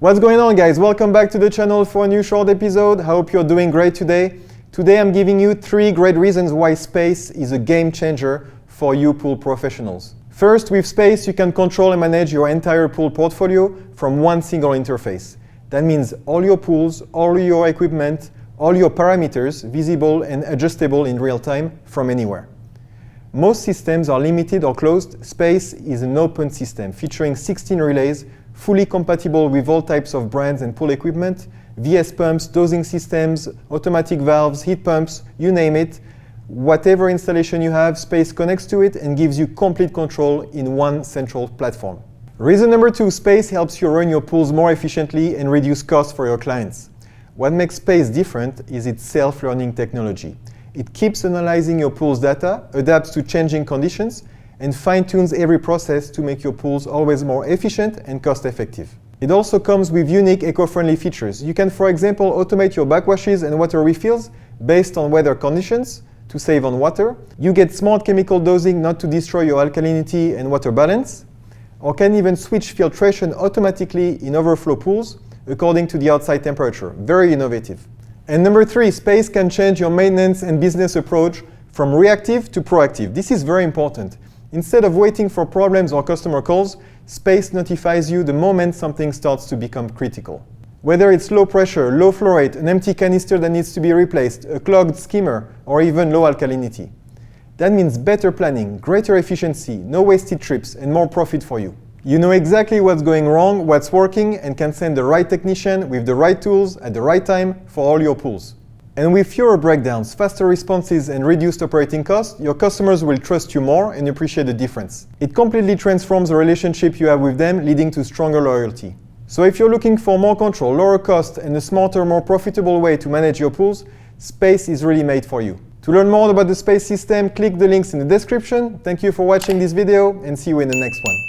What's going on, guys? Welcome back to the channel for a new short episode. I hope you're doing great today. Today I'm giving you 3 great reasons why Space is a game changer for you pool professionals. First, with Space you can control and manage your entire pool portfolio from one single interface. That means all your pools, all your equipment, all your parameters visible and adjustable in real time from anywhere. Most systems are limited or closed. Space is an open system featuring 16 relays, fully compatible with all types of brands and pool equipment, VS pumps, dosing systems, automatic valves, heat pumps, you name it. Whatever installation you have, Space connects to it and gives you complete control in one central platform. Reason number 2, Space helps you run your pools more efficiently and reduce costs for your clients. What makes Space different is its self-learning technology. It keeps analyzing your pool's data, adapts to changing conditions, and fine-tunes every process to make your pools always more efficient and cost-effective. It also comes with unique eco-friendly features. You can, for example, automate your backwashes and water refills based on weather conditions to save on water. You get smart chemical dosing not to destroy your alkalinity and water balance, or can even switch filtration automatically in overflow pools according to the outside temperature. Very innovative. And number 3, Space can change your maintenance and business approach from reactive to proactive. This is very important. Instead of waiting for problems or customer calls, Space notifies you the moment something starts to become critical. Whether it's low pressure, low flow rate, an empty canister that needs to be replaced, a clogged skimmer, or even low alkalinity. That means better planning, greater efficiency, no wasted trips, and more profit for you. You know exactly what's going wrong, what's working, and can send the right technician with the right tools at the right time for all your pools. And with fewer breakdowns, faster responses, and reduced operating costs, your customers will trust you more and appreciate the difference. It completely transforms the relationship you have with them, leading to stronger loyalty. So if you're looking for more control, lower cost, and a smarter, more profitable way to manage your pools, Space is really made for you. To learn more about the Space system, click the links in the description. Thank you for watching this video, and see you in the next one.